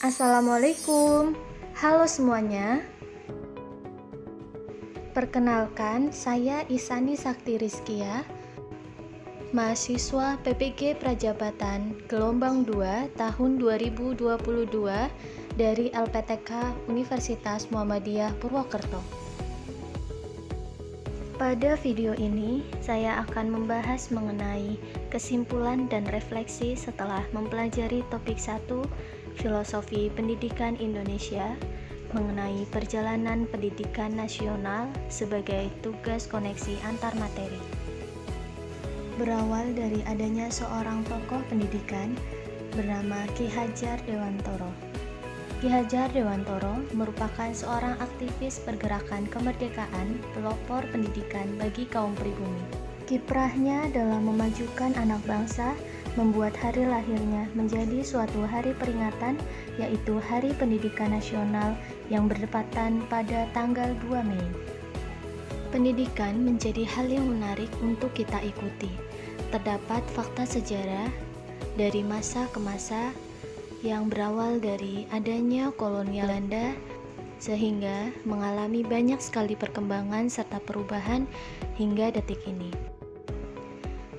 Assalamualaikum, halo semuanya. Perkenalkan, saya Isani Sakti Rizkia, mahasiswa PPG Prajabatan gelombang 2 tahun 2022 dari LPTK Universitas Muhammadiyah Purwokerto. Pada video ini, saya akan membahas mengenai kesimpulan dan refleksi setelah mempelajari topik 1 Filosofi Pendidikan Indonesia mengenai perjalanan pendidikan nasional sebagai tugas koneksi antar materi. Berawal dari adanya seorang tokoh pendidikan bernama Ki Hajar Dewantoro. Ki Hajar Dewantoro merupakan seorang aktivis pergerakan kemerdekaan pelopor pendidikan bagi kaum pribumi. Kiprahnya dalam memajukan anak bangsa membuat hari lahirnya menjadi suatu hari peringatan, yaitu Hari Pendidikan Nasional yang berdepatan pada tanggal 2 Mei. Pendidikan menjadi hal yang menarik untuk kita ikuti. Terdapat fakta sejarah dari masa ke masa yang berawal dari adanya kolonial Belanda sehingga mengalami banyak sekali perkembangan serta perubahan hingga detik ini.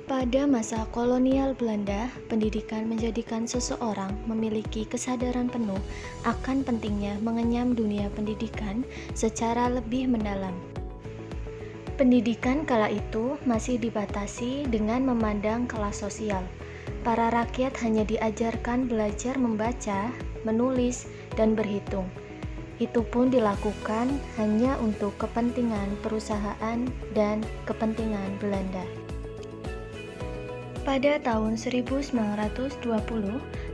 Pada masa kolonial Belanda, pendidikan menjadikan seseorang memiliki kesadaran penuh akan pentingnya mengenyam dunia pendidikan secara lebih mendalam. Pendidikan kala itu masih dibatasi dengan memandang kelas sosial. Para rakyat hanya diajarkan belajar membaca, menulis, dan berhitung. Itu pun dilakukan hanya untuk kepentingan perusahaan dan kepentingan Belanda. Pada tahun 1920,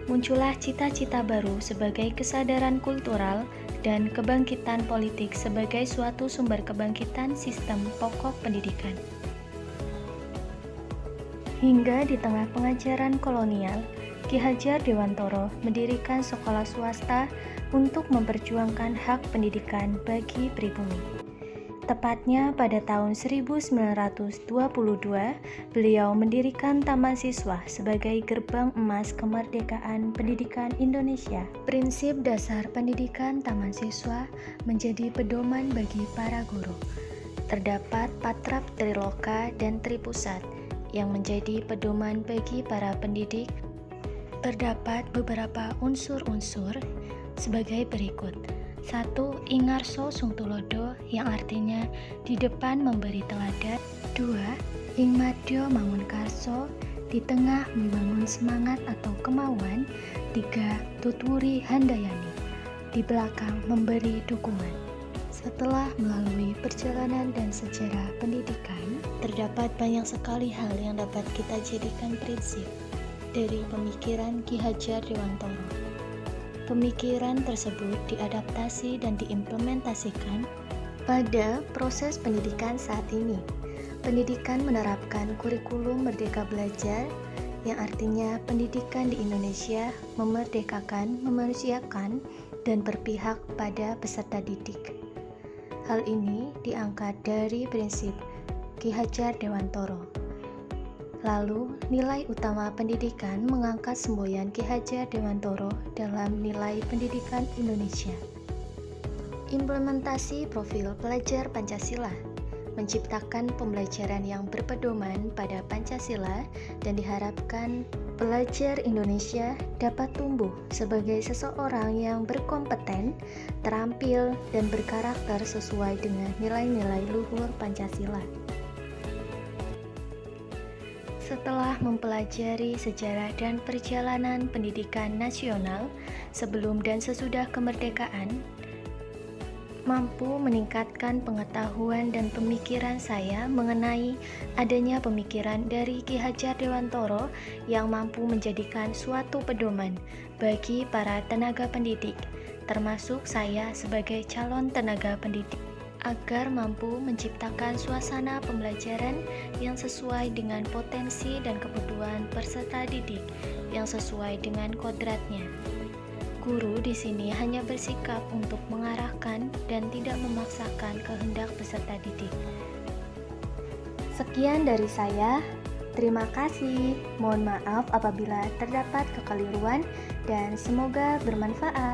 muncullah cita-cita baru sebagai kesadaran kultural dan kebangkitan politik sebagai suatu sumber kebangkitan sistem pokok pendidikan. Hingga di tengah pengajaran kolonial, Ki Hajar Dewantoro mendirikan sekolah swasta untuk memperjuangkan hak pendidikan bagi pribumi. Tepatnya pada tahun 1922, beliau mendirikan Taman Siswa sebagai gerbang emas kemerdekaan pendidikan Indonesia. Prinsip dasar pendidikan Taman Siswa menjadi pedoman bagi para guru. Terdapat Patrap Triloka dan Tripusat yang menjadi pedoman bagi para pendidik. Terdapat beberapa unsur-unsur sebagai berikut. 1. Ingarso Sungtulodo yang artinya di depan memberi teladan. 2. Ingmadyo Mangunkarso di tengah membangun semangat atau kemauan. 3. Tutwuri Handayani di belakang memberi dukungan. Setelah melalui perjalanan dan sejarah pendidikan, terdapat banyak sekali hal yang dapat kita jadikan prinsip dari pemikiran Ki Hajar Dewantoro. Pemikiran tersebut diadaptasi dan diimplementasikan pada proses pendidikan saat ini. Pendidikan menerapkan kurikulum Merdeka Belajar, yang artinya pendidikan di Indonesia memerdekakan, memanusiakan, dan berpihak pada peserta didik. Hal ini diangkat dari prinsip Ki Hajar Dewantoro. Lalu, nilai utama pendidikan mengangkat semboyan Ki Hajar Dewantoro dalam nilai pendidikan Indonesia. Implementasi profil pelajar Pancasila menciptakan pembelajaran yang berpedoman pada Pancasila dan diharapkan pelajar Indonesia dapat tumbuh sebagai seseorang yang berkompeten, terampil, dan berkarakter sesuai dengan nilai-nilai luhur Pancasila. Setelah mempelajari sejarah dan perjalanan pendidikan nasional sebelum dan sesudah kemerdekaan, mampu meningkatkan pengetahuan dan pemikiran saya mengenai adanya pemikiran dari Ki Hajar Dewantoro yang mampu menjadikan suatu pedoman bagi para tenaga pendidik, termasuk saya sebagai calon tenaga pendidik, agar mampu menciptakan suasana pembelajaran yang sesuai dengan potensi dan kebutuhan peserta didik yang sesuai dengan kodratnya. Guru di sini hanya bersikap untuk mengarahkan dan tidak memaksakan kehendak peserta didik. Sekian dari saya. Terima kasih. Mohon maaf apabila terdapat kekeliruan dan semoga bermanfaat.